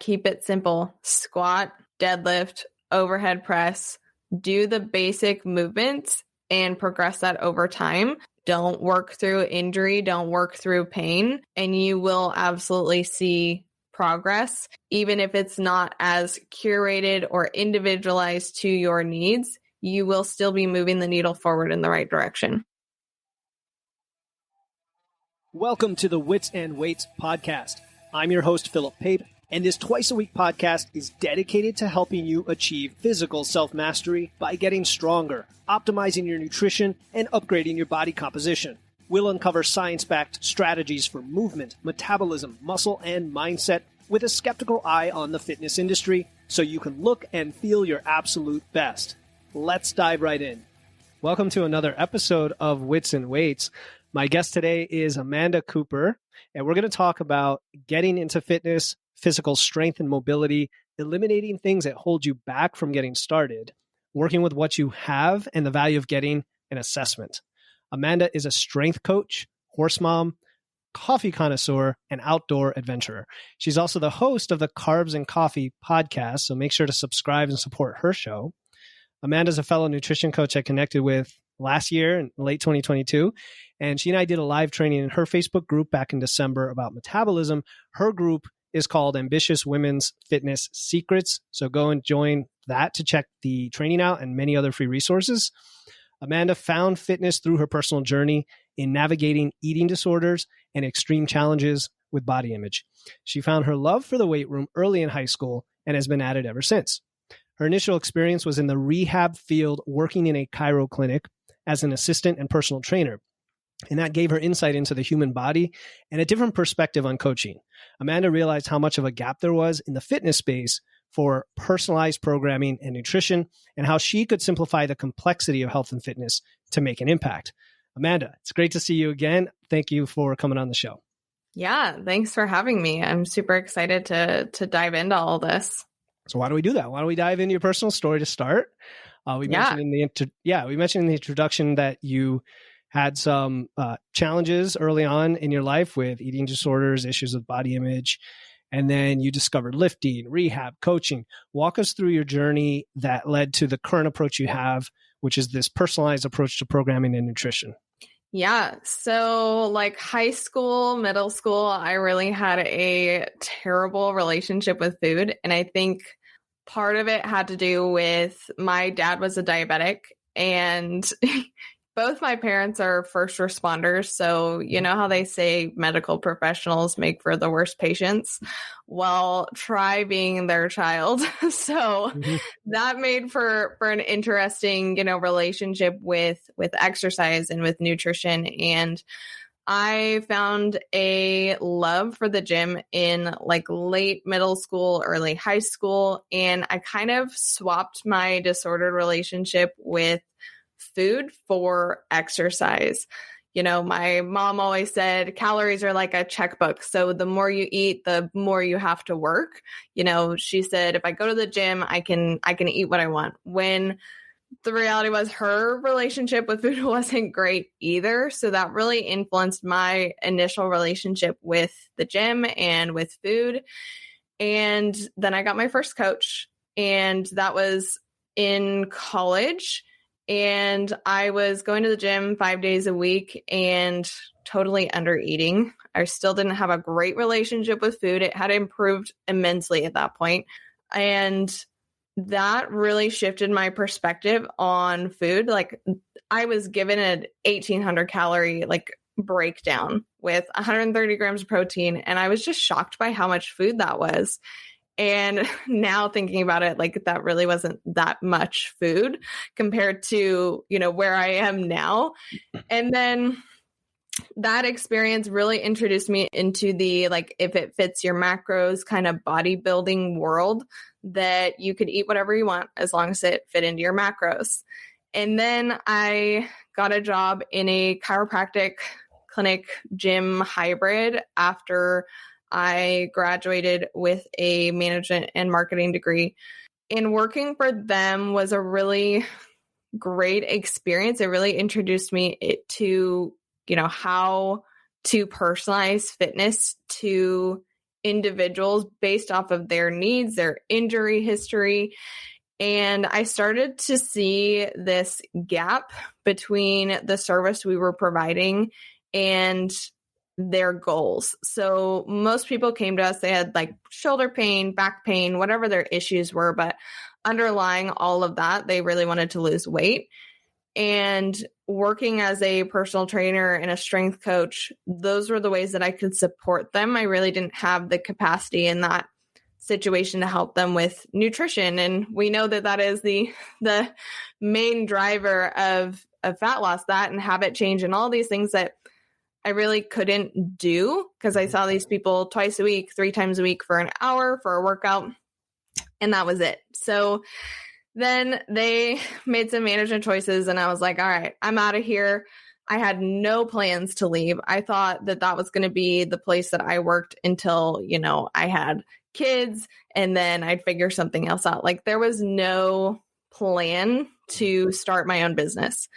keep it simple. Squat, deadlift, overhead press, do the basic movements and progress that over time. Don't work through injury, don't work through pain, and you will absolutely see progress. Even if it's not as curated or individualized to your needs, you will still be moving the needle forward in the right direction. Welcome to the Wits and Weights podcast. I'm your host, Philip Pape, and this twice-a-week podcast is dedicated to helping you achieve physical self-mastery by getting stronger, optimizing your nutrition, and upgrading your body composition. We'll uncover science-backed strategies for movement, metabolism, muscle, and mindset with a skeptical eye on the fitness industry so you can look and feel your absolute best. Let's dive right in. Welcome to another episode of Wits and Weights. My guest today is Amanda Cooper, and we're going to talk about getting into fitness, physical strength and mobility, eliminating things that hold you back from getting started, working with what you have, and the value of getting an assessment. Amanda is a strength coach, horse mom, coffee connoisseur, and outdoor adventurer. She's also the host of the Carbs and Coffee podcast, so make sure to subscribe and support her show. Amanda's a fellow nutrition coach I connected with last year in late 2022, and she and I did a live training in her Facebook group back in December about metabolism. Her group is called Ambitious Women's Fitness Secrets, so go and join that to check the training out and many other free resources. Amanda found fitness through her personal journey in navigating eating disorders and extreme challenges with body image. She found her love for the weight room early in high school and has been at it ever since. Her initial experience was in the rehab field, working in a chiro clinic as an assistant and personal trainer. And that gave her insight into the human body and a different perspective on coaching. Amanda realized how much of a gap there was in the fitness space for personalized programming and nutrition, and how she could simplify the complexity of health and fitness to make an impact. Amanda, it's great to see you again. Thank you for coming on the show. Yeah, thanks for having me. I'm super excited to dive into all this. So why don't we do that? Why don't we dive into your personal story to start? We mentioned in the introduction that you had some challenges early on in your life with eating disorders, issues with body image, and then you discovered lifting, rehab, coaching. Walk us through your journey that led to the current approach you have, which is this personalized approach to programming and nutrition. Yeah. So like high school, middle school, I really had a terrible relationship with food. And I think part of it had to do with my dad was a diabetic, and both my parents are first responders. So you know how they say medical professionals make for the worst patients? Well, try being their child. So that made for an interesting, relationship with exercise and with nutrition. And I found a love for the gym in like late middle school, early high school. And I kind of swapped my disordered relationship with food for exercise. My mom always said calories are like a checkbook. So the more you eat, the more you have to work. She said, if I go to the gym, I can eat what I want. When the reality was her relationship with food wasn't great either. So that really influenced my initial relationship with the gym and with food. And then I got my first coach, and that was in college. And I was going to the gym 5 days a week and totally under eating. I still didn't have a great relationship with food. It had improved immensely at that point. And that really shifted my perspective on food. Like I was given an 1,800 calorie breakdown with 130 grams of protein. And I was just shocked by how much food that was. And now thinking about it, that really wasn't that much food compared to, where I am now. And then that experience really introduced me into the, if it fits your macros kind of bodybuilding world, that you could eat whatever you want as long as it fit into your macros. And then I got a job in a chiropractic clinic gym hybrid after I graduated with a management and marketing degree. And working for them was a really great experience. It really introduced me to, how to personalize fitness to individuals based off of their needs, their injury history. And I started to see this gap between the service we were providing and their goals. So most people came to us, they had like shoulder pain, back pain, whatever their issues were, but underlying all of that, they really wanted to lose weight. And working as a personal trainer and a strength coach, those were the ways that I could support them. I really didn't have the capacity in that situation to help them with nutrition. And we know that that is the main driver of fat loss, that and habit change and all these things that I really couldn't do because I saw these people twice a week, 3 times a week for an hour for a workout. And that was it. So then they made some management choices and I was like, all right, I'm out of here. I had no plans to leave. I thought that that was going to be the place that I worked until, I had kids and then I'd figure something else out. Like there was no plan to start my own business.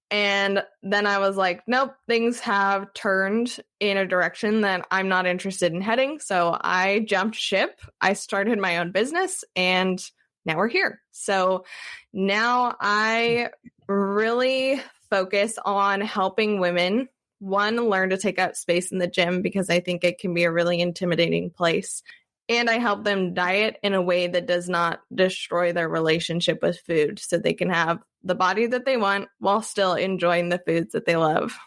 And then I was like, nope, things have turned in a direction that I'm not interested in heading. So I jumped ship. I started my own business and now we're here. So now I really focus on helping women, one, learn to take up space in the gym because I think it can be a really intimidating place. And I help them diet in a way that does not destroy their relationship with food so they can have the body that they want while still enjoying the foods that they love.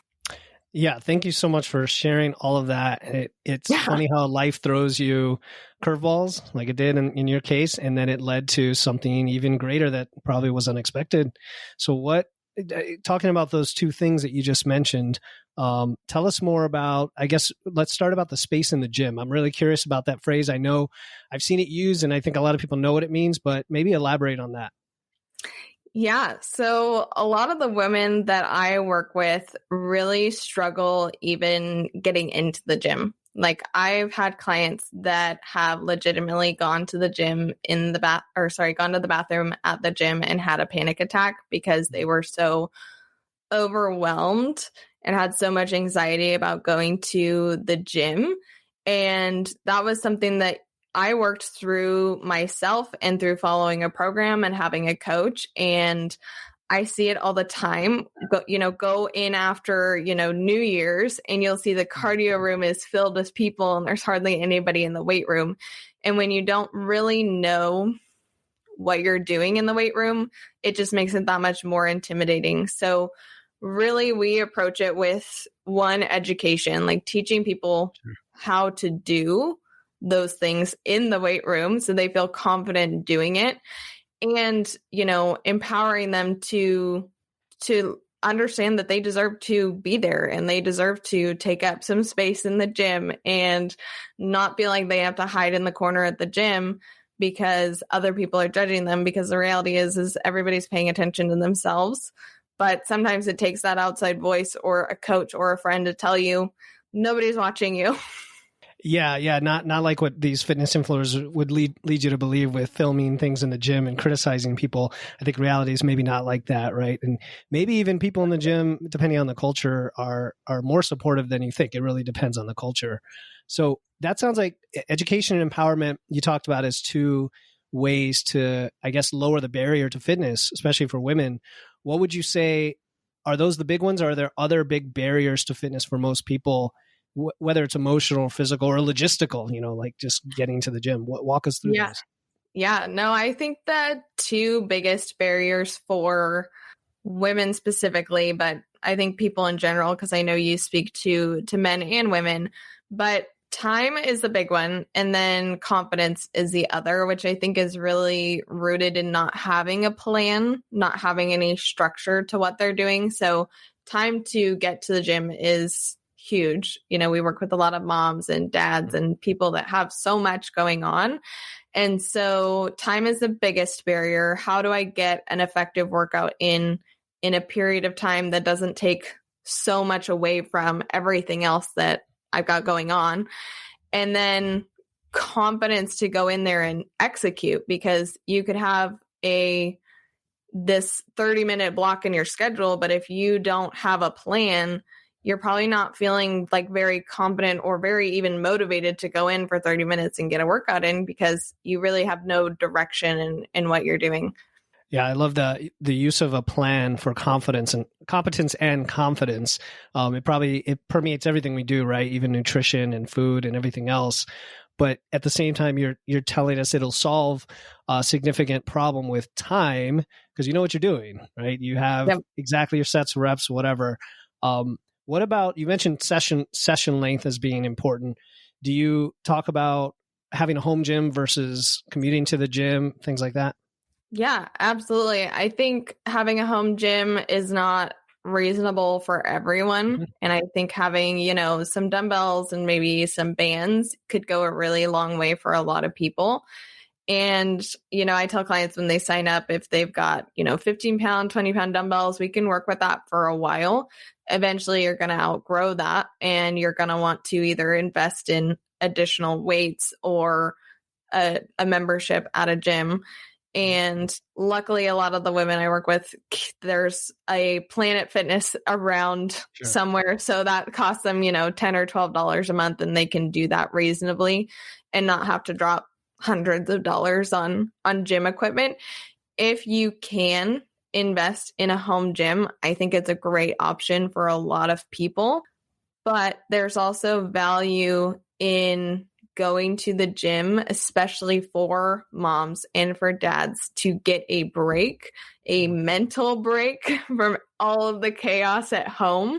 Yeah, thank you so much for sharing all of that. It's funny how life throws you curveballs like it did in your case, and then it led to something even greater that probably was unexpected. So talking about those two things that you just mentioned, tell us more about, I guess, let's start about the space in the gym. I'm really curious about that phrase. I know I've seen it used and I think a lot of people know what it means, but maybe elaborate on that. Yeah. So a lot of the women that I work with really struggle even getting into the gym. Like I've had clients that have legitimately gone to the gym gone to the bathroom at the gym and had a panic attack because they were so overwhelmed and had so much anxiety about going to the gym. And that was something that I worked through myself and through following a program and having a coach. And I see it all the time. Go in after, New Year's and you'll see the cardio room is filled with people and there's hardly anybody in the weight room. And when you don't really know what you're doing in the weight room, it just makes it that much more intimidating. So really we approach it with one, education, like teaching people how to do those things in the weight room so they feel confident doing it. And, empowering them to understand that they deserve to be there and they deserve to take up some space in the gym and not feel like they have to hide in the corner at the gym because other people are judging them, because the reality is everybody's paying attention to themselves. But sometimes it takes that outside voice or a coach or a friend to tell you nobody's watching you. Yeah. Not like what these fitness influencers would lead you to believe with filming things in the gym and criticizing people. I think reality is maybe not like that, right? And maybe even people in the gym, depending on the culture, are more supportive than you think. It really depends on the culture. So that sounds like education and empowerment you talked about as two ways to, I guess, lower the barrier to fitness, especially for women. What would you say, are those the big ones? Or are there other big barriers to fitness for most people, whether it's emotional, physical, or logistical, like just getting to the gym? Walk us through those. Yeah, no, I think the two biggest barriers for women specifically, but I think people in general, because I know you speak to men and women, but time is the big one. And then confidence is the other, which I think is really rooted in not having a plan, not having any structure to what they're doing. So time to get to the gym is huge. We work with a lot of moms and dads and people that have so much going on. And so time is the biggest barrier. How do I get an effective workout in a period of time that doesn't take so much away from everything else that I've got going on? And then confidence to go in there and execute, because you could have this 30-minute block in your schedule, but if you don't have a plan, you're probably not feeling like very confident or very even motivated to go in for 30 minutes and get a workout in because you really have no direction in what you're doing. Yeah, I love the use of a plan for confidence and competence and confidence. It permeates everything we do, right? Even nutrition and food and everything else. But at the same time, you're telling us it'll solve a significant problem with time because you know what you're doing, right? You have exactly your sets, reps, whatever. What about, you mentioned session length as being important. Do you talk about having a home gym versus commuting to the gym, things like that? Yeah, absolutely. I think having a home gym is not reasonable for everyone. Mm-hmm. And I think having, some dumbbells and maybe some bands could go a really long way for a lot of people. And, I tell clients when they sign up, if they've got, 15-pound, 20-pound dumbbells, we can work with that for a while. Eventually, you're going to outgrow that and you're going to want to either invest in additional weights or a membership at a gym. And luckily, a lot of the women I work with, there's a Planet Fitness around somewhere. So that costs them, $10 or $12 a month, and they can do that reasonably and not have to drop hundreds of dollars on gym equipment. If you can invest in a home gym, I think it's a great option for a lot of people. But there's also value in going to the gym, especially for moms and for dads, to get a break, a mental break from all of the chaos at home.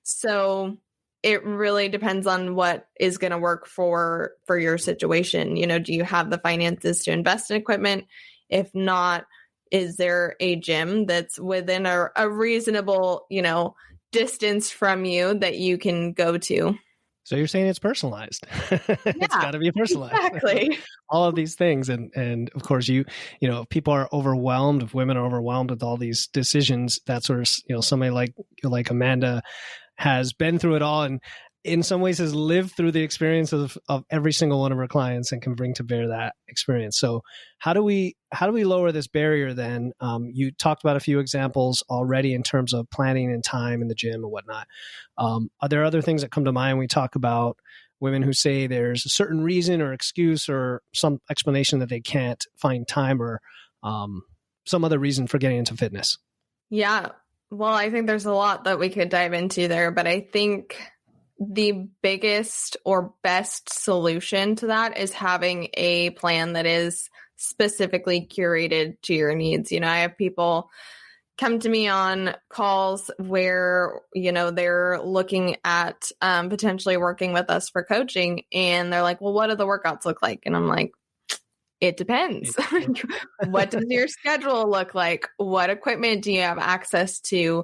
So it really depends on what is going to work for your situation. Do you have the finances to invest in equipment? If not, is there a gym that's within a reasonable, distance from you that you can go to? So you're saying it's personalized. It's got to be personalized. Exactly. All of these things. And of course, if people are overwhelmed, if women are overwhelmed with all these decisions, that sort of, somebody like Amanda has been through it all and in some ways has lived through the experience of every single one of her clients and can bring to bear that experience. So how do we lower this barrier then? You talked about a few examples already in terms of planning and time in the gym and whatnot. Are there other things that come to mind when we talk about women who say there's a certain reason or excuse or some explanation that they can't find time or some other reason for getting into fitness? Yeah. Well, I think there's a lot that we could dive into there, but I think the biggest or best solution to that is having a plan that is specifically curated to your needs. I have people come to me on calls where, they're looking at potentially working with us for coaching, and they're like, well, what do the workouts look like? And I'm like, it depends. What does your schedule look like? What equipment do you have access to?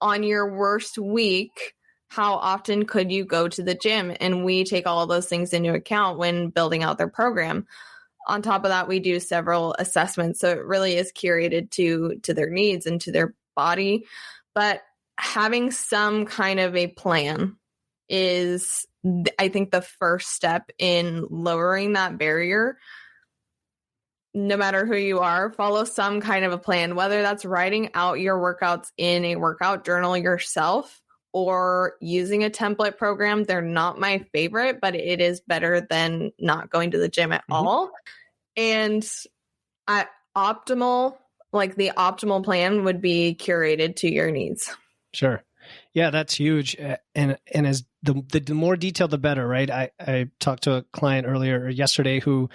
On your worst week, how often could you go to the gym? And we take all of those things into account when building out their program. On top of that, we do several assessments. So it really is curated to their needs and to their body. But having some kind of a plan is, I think, the first step in lowering that barrier. No matter who you are, follow some kind of a plan, whether that's writing out your workouts in a workout journal yourself or using a template program. They're not my favorite, but it is better than not going to the gym at all. And the optimal plan would be curated to your needs. Sure. Yeah, that's huge. And as the more detailed, the better, right? I talked to a client yesterday who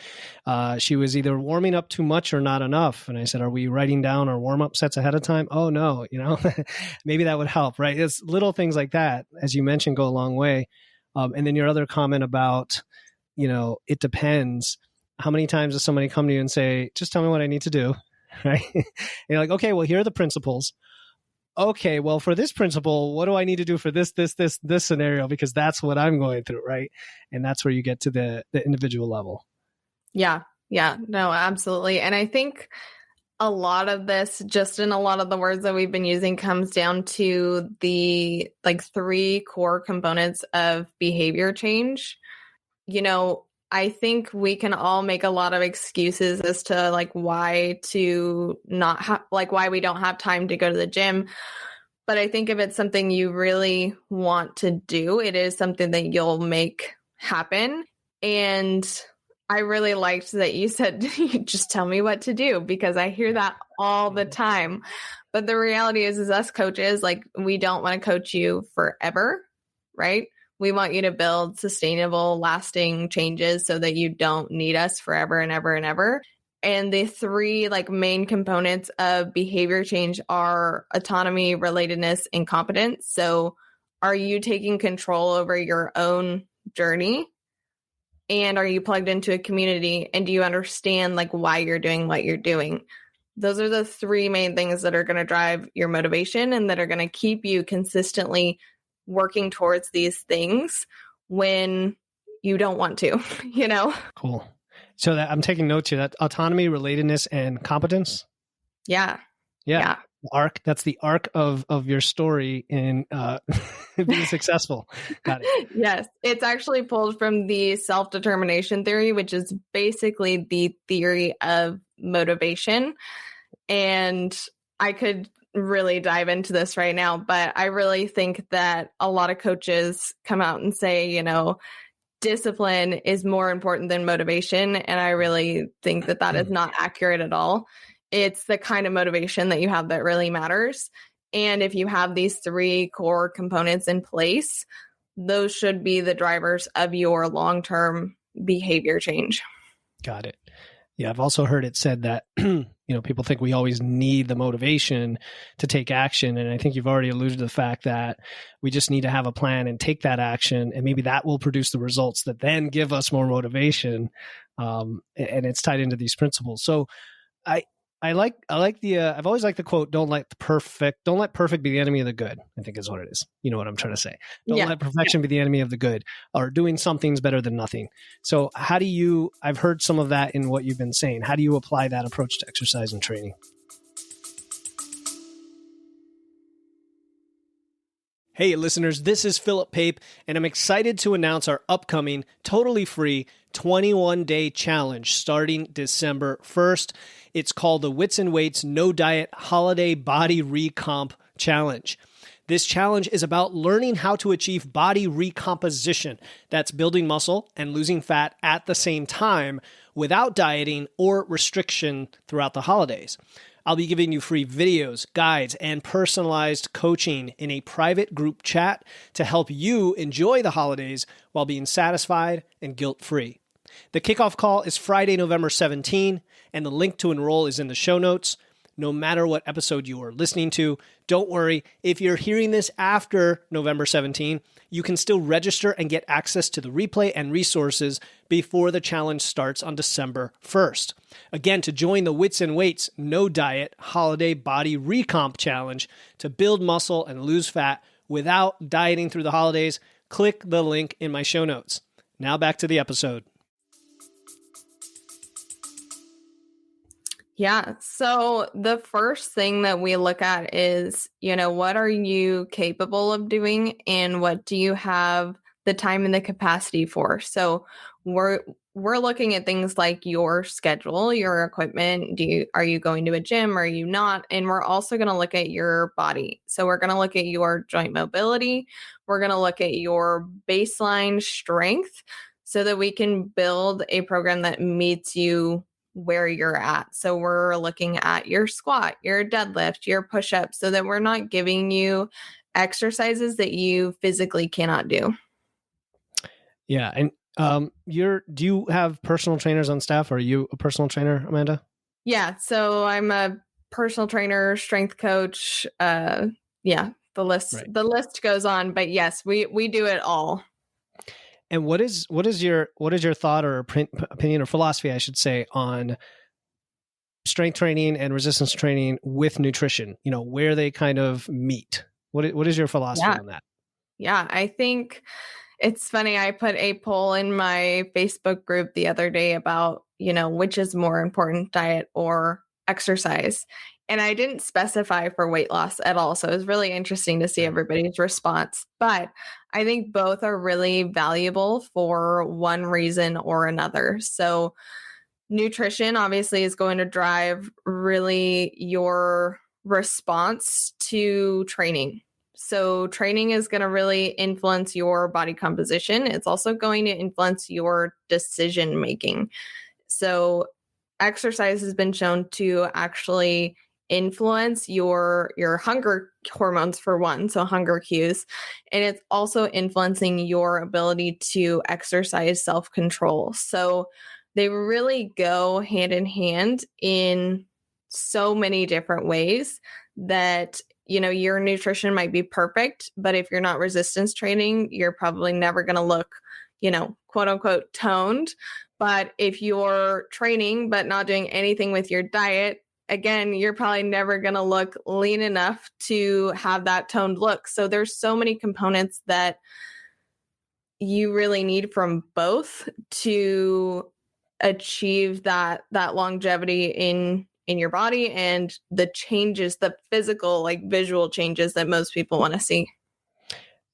she was either warming up too much or not enough. And I said, are we writing down our warm-up sets ahead of time? Oh, no, maybe that would help, right? It's little things like that, as you mentioned, go a long way. And then your other comment about, it depends. How many times does somebody come to you and say, just tell me what I need to do, right? And you're like, okay, well, here are the principles. Okay, well, for this principle, what do I need to do for this scenario? Because that's what I'm going through, right? And that's where you get to the individual level. Yeah, no, absolutely. And I think a lot of this, just in a lot of the words that we've been using, comes down to the 3 core components of behavior change. I think we can all make a lot of excuses as to why we don't have time to go to the gym. But I think if it's something you really want to do, it is something that you'll make happen. And I really liked that you said, just tell me what to do, because I hear that all the time. But the reality is us coaches, like, we don't want to coach you forever, right? We want you to build sustainable, lasting changes so that you don't need us forever and ever and ever. And the three like main components of behavior change are autonomy, relatedness, and competence. So are you taking control over your own journey? And are you plugged into a community? And do you understand like why you're doing what you're doing? Those are the three main things that are going to drive your motivation and that are going to keep you consistently working towards these things when you don't want to, you know? Cool. So that I'm taking notes here, that autonomy, relatedness, and competence. Yeah. Arc. That's the arc of your story in being successful. Got it. Yes. It's actually pulled from the self-determination theory, which is basically the theory of motivation. And I could really dive into this right now, but I really think that a lot of coaches come out and say, you know, discipline is more important than motivation. And I really think that that is not accurate at all. It's the kind of motivation that you have that really matters. And if you have these three core components in place, those should be the drivers of your long-term behavior change. Got it. Yeah, I've also heard it said that, people think we always need the motivation to take action. And I think you've already alluded to the fact that we just need to have a plan and take that action. And maybe that will produce the results that then give us more motivation. And it's tied into these principles. So I like the, I've always liked the quote, don't let perfect be the enemy of the good, I think is what it is. You know what I'm trying to say? Don't let perfection be the enemy of the good, or doing something's better than nothing. So I've heard some of that in what you've been saying. How do you apply that approach to exercise and training? Hey listeners, this is Philip Pape, and I'm excited to announce our upcoming totally free 21-day challenge starting December 1st. It's called the Wits and Weights No Diet Holiday Body Recomp Challenge. This challenge is about learning how to achieve body recomposition. That's building muscle and losing fat at the same time without dieting or restriction throughout the holidays. I'll be giving you free videos, guides, and personalized coaching in a private group chat to help you enjoy the holidays while being satisfied and guilt-free. The kickoff call is Friday, November 17, and the link to enroll is in the show notes. No matter what episode you are listening to, don't worry. If you're hearing this after November 17, you can still register and get access to the replay and resources before the challenge starts on December 1st. Again, to join the Wits and Weights No Diet Holiday Body Recomp Challenge to build muscle and lose fat without dieting through the holidays, click the link in my show notes. Now back to the episode. Yeah. So the first thing that we look at is, what are you capable of doing and what do you have the time and the capacity for? So we're looking at things like your schedule, your equipment. Are you going to a gym? Are you not? And we're also going to look at your body. So we're going to look at your joint mobility. We're going to look at your baseline strength so that we can build a program that meets you where you're at. So we're looking at your squat, your deadlift, your push-ups, so that we're not giving you exercises that you physically cannot do. Yeah. And do you have personal trainers on staff? Or are you a personal trainer, Amanda? Yeah. So I'm a personal trainer, strength coach. The list goes on, but yes, we do it all. And what is your thought or opinion or philosophy, I should say, on strength training and resistance training with nutrition? Where they kind of meet. What is your philosophy on that? Yeah, I think it's funny. I put a poll in my Facebook group the other day about, which is more important, diet or exercise. And I didn't specify for weight loss at all. So it was really interesting to see everybody's response. But I think both are really valuable for one reason or another. So nutrition obviously is going to drive really your response to training. So training is going to really influence your body composition. It's also going to influence your decision making. So exercise has been shown to actually influence your hunger hormones for one, so hunger cues, and it's also influencing your ability to exercise self-control. So they really go hand in hand in so many different ways that your nutrition might be perfect, but if you're not resistance training, you're probably never going to look, quote unquote toned. But if you're training but not doing anything with your diet, again, you're probably never going to look lean enough to have that toned look. So there's so many components that you really need from both to achieve that longevity in your body and the changes, the physical, like visual changes that most people want to see.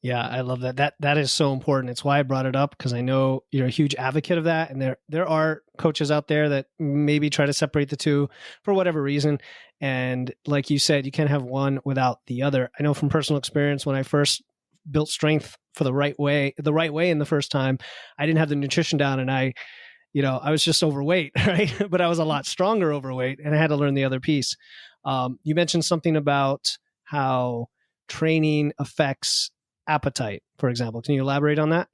Yeah, I love that. That is so important. It's why I brought it up, because I know you're a huge advocate of that. And there are coaches out there that maybe try to separate the two for whatever reason. And like you said, you can't have one without the other. I know from personal experience, when I first built strength for the right way in the first time, I didn't have the nutrition down, and I was just overweight, right? But I was a lot stronger overweight, and I had to learn the other piece. You mentioned something about how training affects appetite, for example. Can you elaborate on that?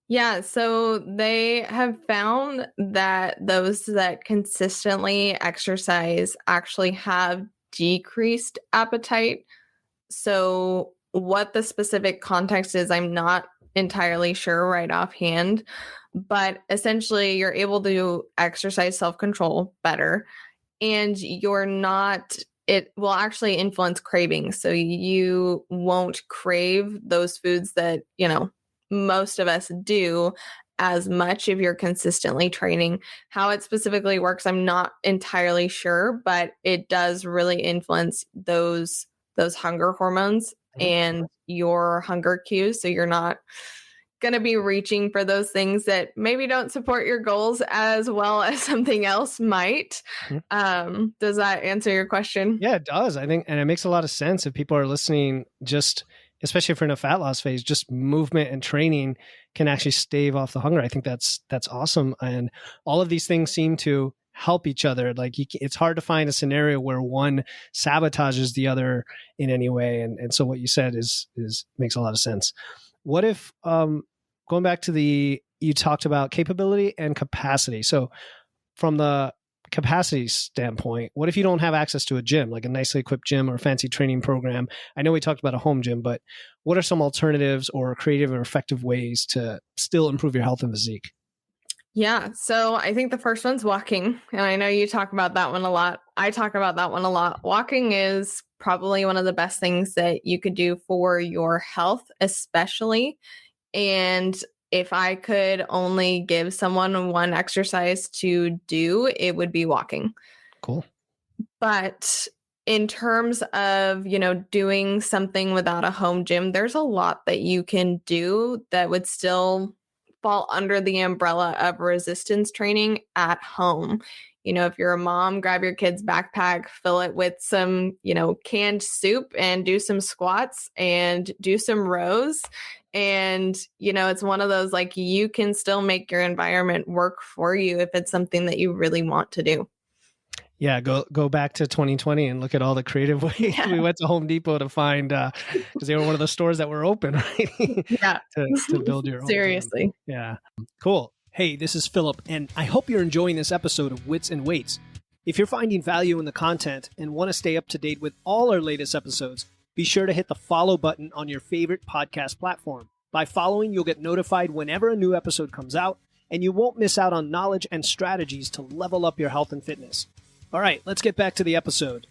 Yeah, so they have found that those that consistently exercise actually have decreased appetite. So, what the specific context is, I'm not entirely sure right offhand, but essentially, you're able to exercise self control better, and it will actually influence cravings. So, you won't crave those foods that, most of us do as much if you're consistently training. How it specifically works, I'm not entirely sure, but it does really influence those hunger hormones and your hunger cues. So you're not going to be reaching for those things that maybe don't support your goals as well as something else might. Does that answer your question? Yeah, it does. I think, and it makes a lot of sense if people are listening, just especially if you're in a fat loss phase, just movement and training can actually stave off the hunger. I think that's awesome. And all of these things seem to help each other. Like it's hard to find a scenario where one sabotages the other in any way. And so what you said is makes a lot of sense. What if, going back to you talked about capability and capacity. So from the capacity standpoint, what if you don't have access to a gym, like a nicely equipped gym or a fancy training program? I know we talked about a home gym, but what are some alternatives or creative or effective ways to still improve your health and physique? Yeah, so I think the first one's walking. And I know you talk about that one a lot. I talk about that one a lot. Walking is probably one of the best things that you could do for your health, especially. And if I could only give someone one exercise to do, it would be walking. Cool. But in terms of, doing something without a home gym, there's a lot that you can do that would still fall under the umbrella of resistance training at home. If you're a mom, grab your kid's backpack, fill it with some, canned soup and do some squats and do some rows. And, it's one of those, like, you can still make your environment work for you if it's something that you really want to do. Yeah, go back to 2020 and look at all the creative ways. Yeah. We went to Home Depot to find, because they were one of the stores that were open, right? Yeah. to build your own Seriously. gym. Yeah. Cool. Hey, this is Philip, and I hope you're enjoying this episode of Wits and Weights. If you're finding value in the content and want to stay up to date with all our latest episodes, be sure to hit the follow button on your favorite podcast platform. By following, you'll get notified whenever a new episode comes out, and you won't miss out on knowledge and strategies to level up your health and fitness. All right, let's get back to the episode.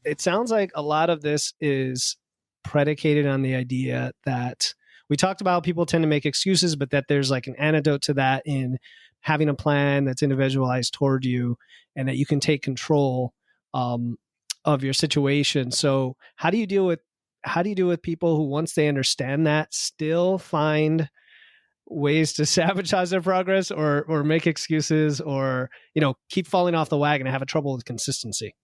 It sounds like a lot of this is predicated on the idea that we talked about people tend to make excuses, but that there's like an antidote to that in having a plan that's individualized toward you and that you can take control of your situation. So how do you deal with people who, once they understand that, still find ways to sabotage their progress or make excuses or, keep falling off the wagon and have trouble with consistency?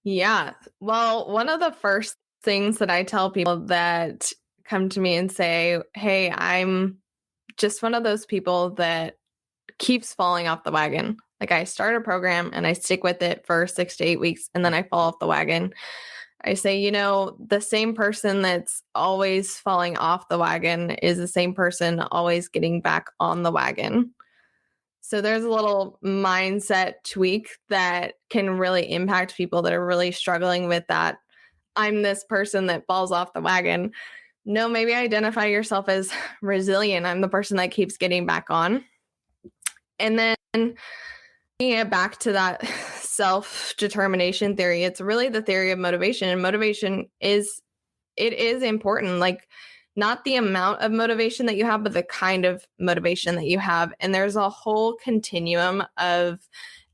Yeah. Well, one of the first things that I tell people that come to me and say, hey, I'm just one of those people that keeps falling off the wagon. Like I start a program and I stick with it for 6 to 8 weeks and then I fall off the wagon. I say, the same person that's always falling off the wagon is the same person always getting back on the wagon. So there's a little mindset tweak that can really impact people that are really struggling with that. I'm this person that falls off the wagon. No, maybe identify yourself as resilient. I'm the person that keeps getting back on. And then bringing it back to that self-determination theory, it's really the theory of motivation. And motivation is important. Like not the amount of motivation that you have, but the kind of motivation that you have. And there's a whole continuum of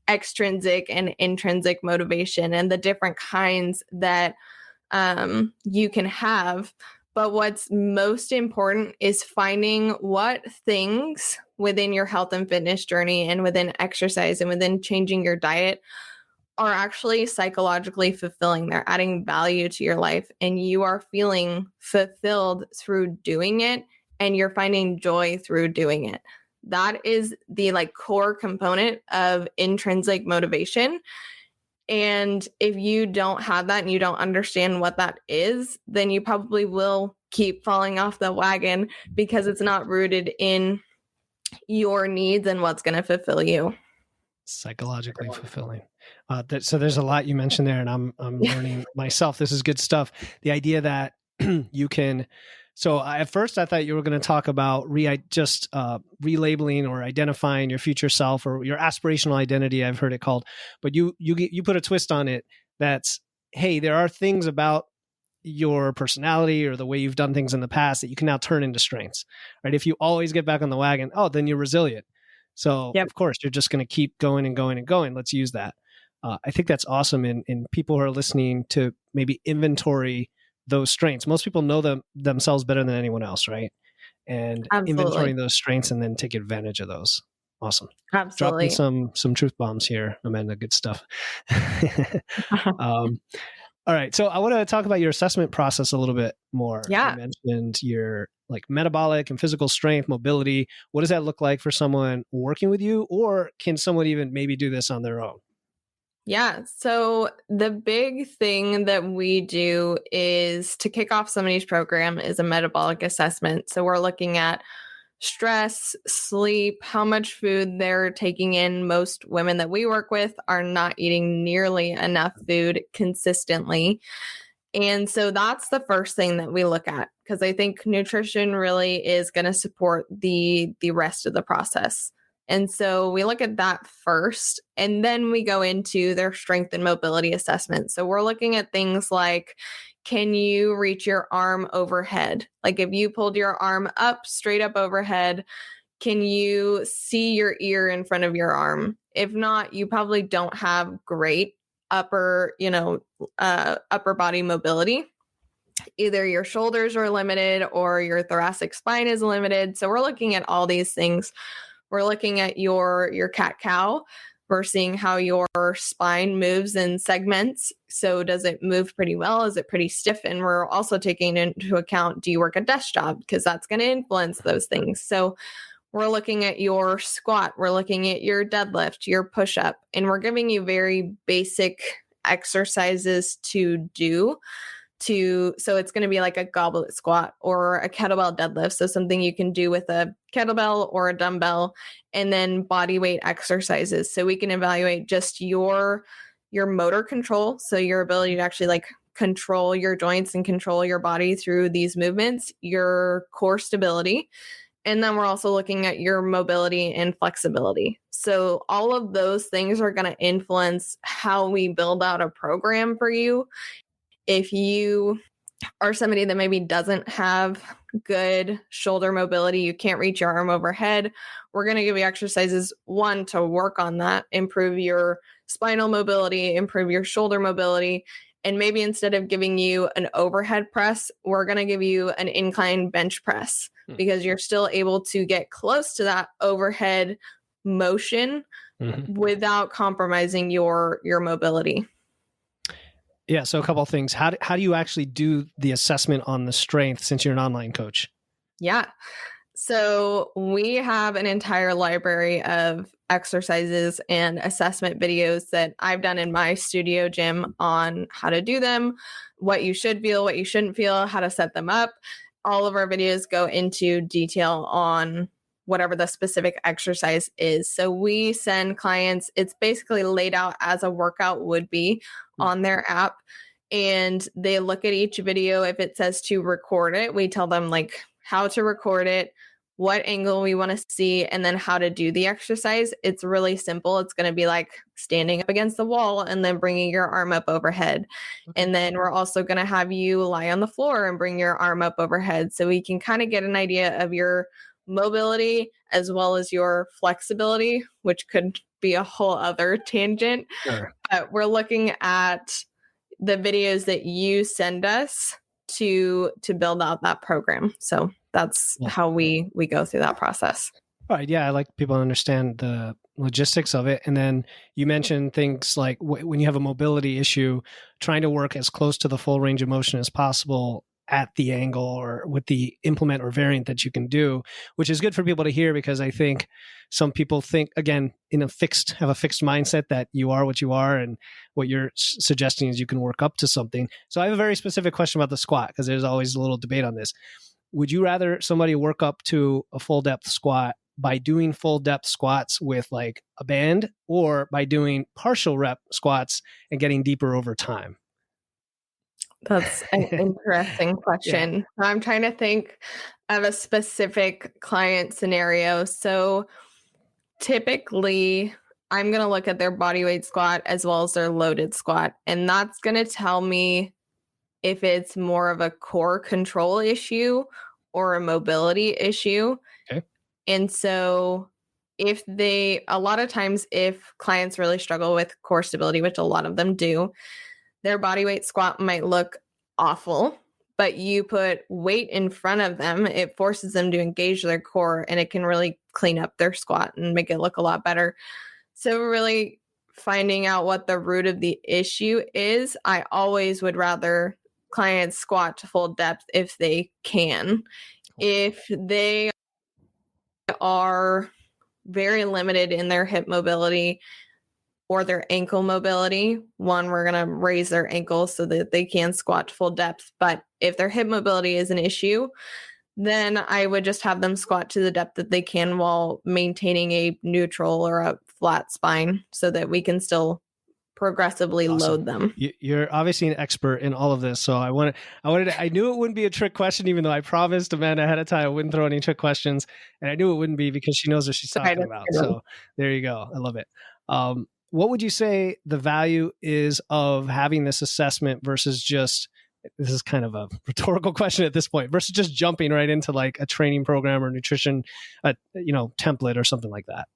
extrinsic and intrinsic motivation and the different kinds that you can have. But what's most important is finding what things within your health and fitness journey and within exercise and within changing your diet are actually psychologically fulfilling. They're adding value to your life and you are feeling fulfilled through doing it and you're finding joy through doing it. That is the core component of intrinsic motivation. And if you don't have that and you don't understand what that is, then you probably will keep falling off the wagon because it's not rooted in your needs and what's going to fulfill you. Psychologically fulfilling. So there's a lot you mentioned there, and I'm learning myself. This is good stuff. The idea that you can. So at first I thought you were going to talk about relabeling or identifying your future self or your aspirational identity. I've heard it called, but you put a twist on it. That's, hey, there are things about your personality or the way you've done things in the past that you can now turn into strengths, right? If you always get back on the wagon, then you're resilient. So Of course you're just going to keep going and going and going. Let's use that. I think that's awesome. And people who are listening to maybe inventory those strengths. Most people know themselves better than anyone else, right? And inventorying those strengths and then take advantage of those. Awesome. Absolutely. Dropping some truth bombs here, Amanda. Good stuff. All right. So I want to talk about your assessment process a little bit more. Yeah. You mentioned your metabolic and physical strength, mobility. What does that look like for someone working with you? Or can someone even maybe do this on their own? Yeah. So the big thing that we do is to kick off somebody's program is a metabolic assessment. So we're looking at stress, sleep, how much food they're taking in. Most women that we work with are not eating nearly enough food consistently. And so that's the first thing that we look at because I think nutrition really is going to support the rest of the process. And so we look at that first, and then we go into their strength and mobility assessment. So we're looking at things like, can you reach your arm overhead? Like if you pulled your arm up, straight up overhead, can you see your ear in front of your arm? If not, you probably don't have great upper body mobility. Either your shoulders are limited or your thoracic spine is limited. So we're looking at all these things. We're looking at your cat-cow. We're seeing how your spine moves in segments. So does it move pretty well? Is it pretty stiff? And we're also taking into account, do you work a desk job? Because that's going to influence those things. So we're looking at your squat. We're looking at your deadlift, your push-up, and we're giving you very basic exercises to do. So it's going to be like a goblet squat or a kettlebell deadlift. So something you can do with a kettlebell or a dumbbell, and then body weight exercises. So we can evaluate just your motor control. So your ability to actually control your joints and control your body through these movements, your core stability. And then we're also looking at your mobility and flexibility. So all of those things are going to influence how we build out a program for you. If you are somebody that maybe doesn't have good shoulder mobility, you can't reach your arm overhead, we're going to give you exercises, one, to work on that, improve your spinal mobility, improve your shoulder mobility. And maybe instead of giving you an overhead press, we're going to give you an incline bench press because you're still able to get close to that overhead motion without compromising your mobility. Yeah. So a couple of things. How do you actually do the assessment on the strength since you're an online coach? Yeah. So we have an entire library of exercises and assessment videos that I've done in my studio gym on how to do them, what you should feel, what you shouldn't feel, how to set them up. All of our videos go into detail on whatever the specific exercise is. So we send clients, it's basically laid out as a workout would be on their app. And they look at each video. If it says to record it, we tell them like how to record it, what angle we want to see, and then how to do the exercise. It's really simple. It's going to be like standing up against the wall and then bringing your arm up overhead. Okay. And then we're also going to have you lie on the floor and bring your arm up overhead so we can kind of get an idea of your mobility as well as your flexibility, which could be a whole other tangent. Sure. But we're looking at the videos that you send us to build out that program. So that's how we go through that process. All right. Yeah. I like people to understand the logistics of it. And then you mentioned things like when you have a mobility issue, trying to work as close to the full range of motion as possible at the angle or with the implement or variant that you can do, which is good for people to hear, because I think some people think, again, have a fixed mindset that you are what you are, and what you're suggesting is you can work up to something. So I have a very specific question about the squat, because there's always a little debate on this. Would you rather somebody work up to a full depth squat by doing full depth squats with like a band, or by doing partial rep squats and getting deeper over time? That's an interesting question. Yeah. I'm trying to think of a specific client scenario. So typically, I'm going to look at their body weight squat as well as their loaded squat. And that's going to tell me if it's more of a core control issue or a mobility issue. Okay. And so a lot of times, if clients really struggle with core stability, which a lot of them do, their body weight squat might look awful, but you put weight in front of them, it forces them to engage their core, and it can really clean up their squat and make it look a lot better. So really finding out what the root of the issue is, I always would rather clients squat to full depth if they can. If they are very limited in their hip mobility or their ankle mobility, we're going to raise their ankles so that they can squat to full depth. But if their hip mobility is an issue, then I would just have them squat to the depth that they can while maintaining a neutral or a flat spine so that we can still progressively load them. You're obviously an expert in all of this. So I knew it wouldn't be a trick question, even though I promised Amanda ahead of time I wouldn't throw any trick questions. And I knew it wouldn't be, because she knows what she's talking about. So there you go. I love it. What would you say the value is of having this assessment versus just, this is kind of a rhetorical question at this point, versus just jumping right into like a training program or nutrition, template or something like that?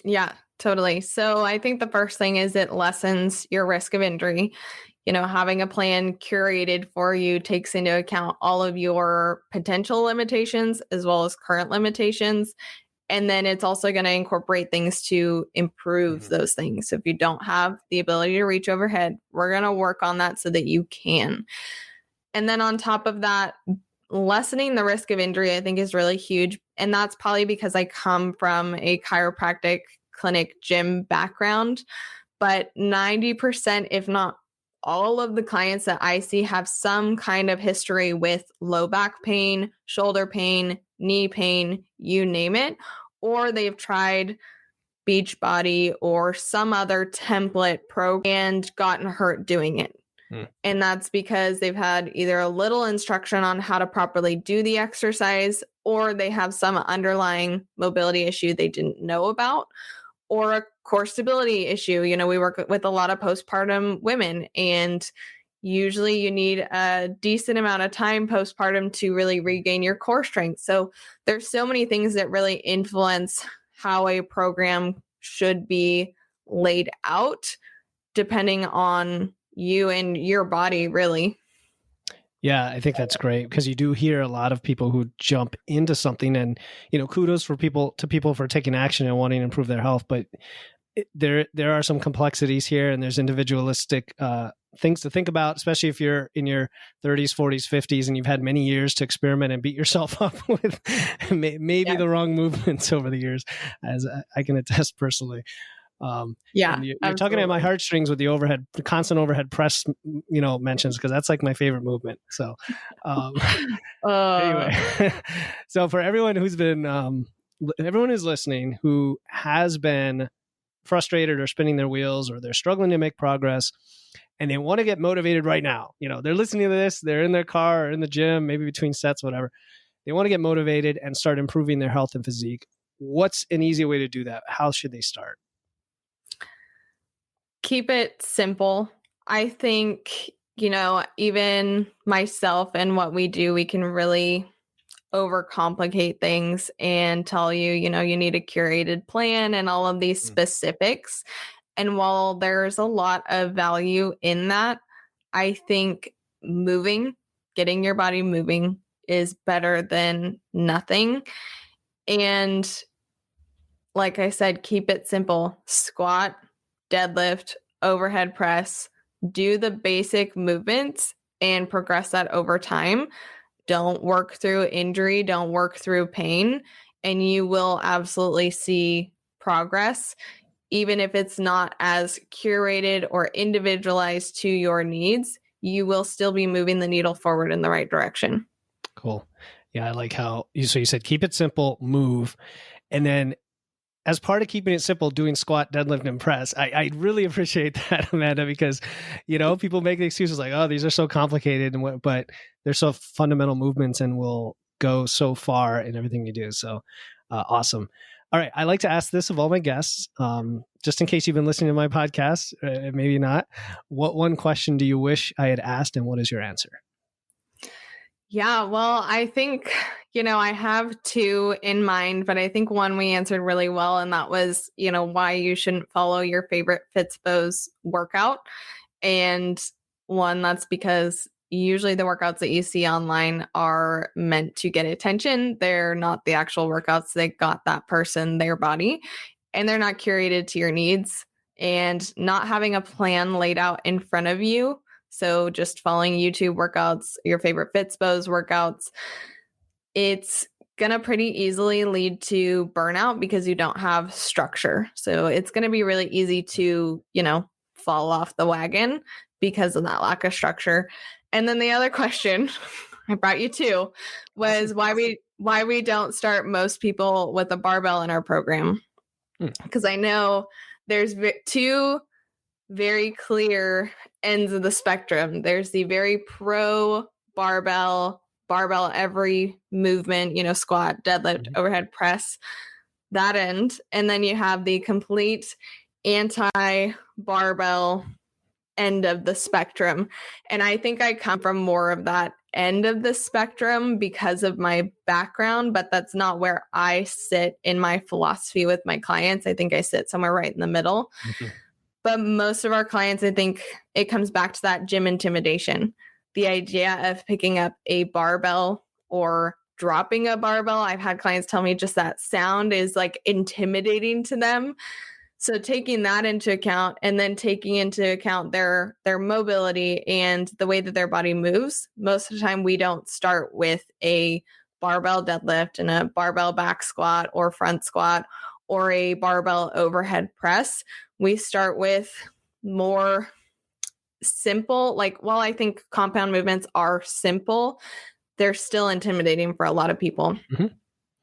Yeah, totally. So I think the first thing is it lessens your risk of injury. Having a plan curated for you takes into account all of your potential limitations as well as current limitations. And then it's also going to incorporate things to improve those things. So if you don't have the ability to reach overhead, we're going to work on that so that you can. And then on top of that, lessening the risk of injury, I think, is really huge. And that's probably because I come from a chiropractic clinic gym background. But 90%, if not all of the clients that I see, have some kind of history with low back pain, shoulder pain, knee pain, you name it, or they've tried Beachbody or some other template program and gotten hurt doing it. And that's because they've had either a little instruction on how to properly do the exercise, or they have some underlying mobility issue they didn't know about, or a core stability issue. We work with a lot of postpartum women, and usually you need a decent amount of time postpartum to really regain your core strength. So there's so many things that really influence how a program should be laid out, depending on you and your body, really. Yeah, I think that's great, because you do hear a lot of people who jump into something, and kudos for people for taking action and wanting to improve their health. But there are some complexities here, and there's individualistic things to think about, especially if you're in your 30s, 40s, 50s, and you've had many years to experiment and beat yourself up with maybe the wrong movements over the years, as I can attest personally. And you're tugging at my heartstrings with the constant overhead press, mentions, because that's like my favorite movement. So anyway, so for everyone who's listening who has been frustrated or spinning their wheels, or they're struggling to make progress and they want to get motivated right now, they're listening to this, they're in their car or in the gym, maybe between sets, whatever. They want to get motivated and start improving their health and physique. What's an easy way to do that? How should they start? Keep it simple. I think, even myself and what we do, we can really overcomplicate things and tell you, you need a curated plan and all of these specifics. And while there's a lot of value in that, I think getting your body moving is better than nothing. And like I said, keep it simple. Squat, deadlift, overhead press, do the basic movements and progress that over time. Don't work through injury, don't work through pain, and you will absolutely see progress. Even if it's not as curated or individualized to your needs, you will still be moving the needle forward in the right direction. Cool. Yeah, I like how you said keep it simple, move, and then as part of keeping it simple, doing squat, deadlift, and press. I really appreciate that, Amanda, because, people make the excuses like, oh, these are so complicated, but they're so fundamental movements and will go so far in everything you do. So awesome. All right. I like to ask this of all my guests, just in case you've been listening to my podcast, maybe not. What one question do you wish I had asked, and what is your answer? Yeah, well, I think, I have two in mind, but I think one we answered really well, and that was, why you shouldn't follow your favorite Fitspo's workout. And one, that's because usually the workouts that you see online are meant to get attention. They're not the actual workouts. They got that person, their body, and they're not curated to your needs. And not having a plan laid out in front of you, so just following YouTube workouts, your favorite Fitspo's workouts, it's going to pretty easily lead to burnout because you don't have structure. So it's going to be really easy to, fall off the wagon because of that lack of structure. And then the other question, I brought you two, was why we don't start most people with a barbell in our program. Because I know there's two very clear ends of the spectrum. There's the very pro barbell every movement, squat, deadlift, overhead press, that end. And then you have the complete anti barbell end of the spectrum. And I think I come from more of that end of the spectrum because of my background, but that's not where I sit in my philosophy with my clients. I think I sit somewhere right in the middle. But most of our clients, I think it comes back to that gym intimidation. The idea of picking up a barbell or dropping a barbell. I've had clients tell me just that sound is like intimidating to them. So taking that into account and then taking into account their mobility and the way that their body moves, most of the time we don't start with a barbell deadlift and a barbell back squat or front squat or a barbell overhead press. We start with more simple, while I think compound movements are simple, they're still intimidating for a lot of people.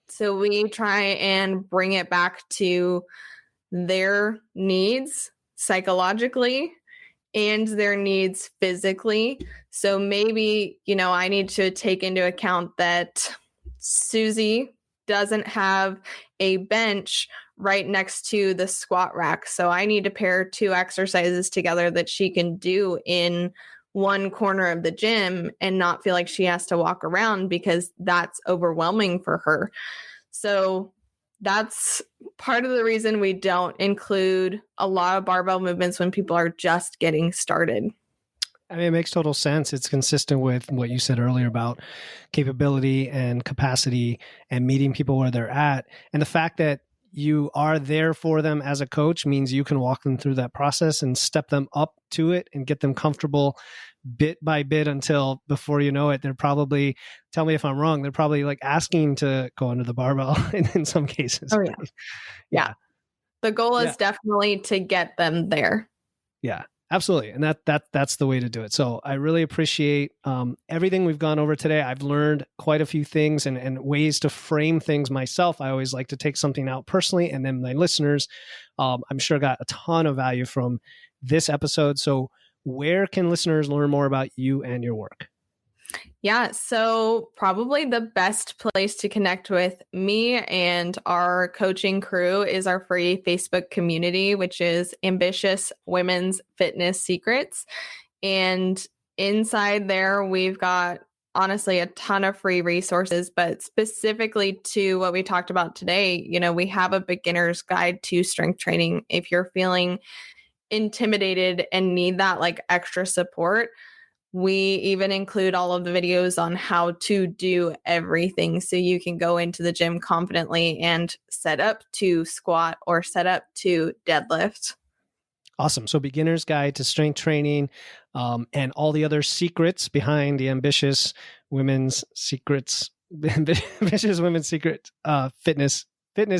So we try and bring it back to their needs psychologically and their needs physically. So maybe, I need to take into account that Susie doesn't have a bench right next to the squat rack. So I need to pair two exercises together that she can do in one corner of the gym and not feel like she has to walk around because that's overwhelming for her. So that's part of the reason we don't include a lot of barbell movements when people are just getting started. I mean, it makes total sense. It's consistent with what you said earlier about capability and capacity and meeting people where they're at. And the fact that you are there for them as a coach means you can walk them through that process and step them up to it and get them comfortable bit by bit until before you know it, they're probably, tell me if I'm wrong, they're probably like asking to go under the barbell in some cases. Oh, yeah. Yeah. The goal is definitely to get them there. Yeah, absolutely. And that's the way to do it. So I really appreciate everything we've gone over today. I've learned quite a few things and ways to frame things myself. I always like to take something out personally, and then my listeners, I'm sure, got a ton of value from this episode. So where can listeners learn more about you and your work? Yeah, so probably the best place to connect with me and our coaching crew is our free Facebook community, which is Ambitious Women's Fitness Secrets. And inside there, we've got honestly a ton of free resources, but specifically to what we talked about today, we have a beginner's guide to strength training. If you're feeling intimidated and need that like extra support, we even include all of the videos on how to do everything so you can go into the gym confidently and set up to squat or set up to deadlift. Awesome. So beginner's guide to strength training and all the other secrets behind the Ambitious Women's Secrets, Ambitious Women's Secret Fitness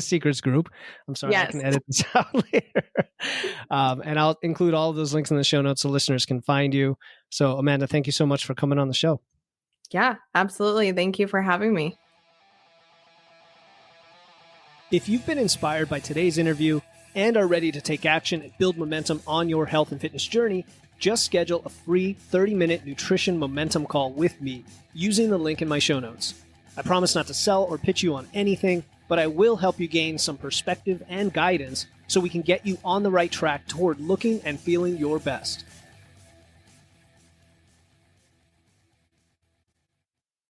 Secrets group. I'm sorry, yes. I can edit this out later. And I'll include all of those links in the show notes so listeners can find you. So Amanda, thank you so much for coming on the show. Yeah, absolutely. Thank you for having me. If you've been inspired by today's interview and are ready to take action and build momentum on your health and fitness journey, just schedule a free 30-minute nutrition momentum call with me using the link in my show notes. I promise not to sell or pitch you on anything, but I will help you gain some perspective and guidance so we can get you on the right track toward looking and feeling your best.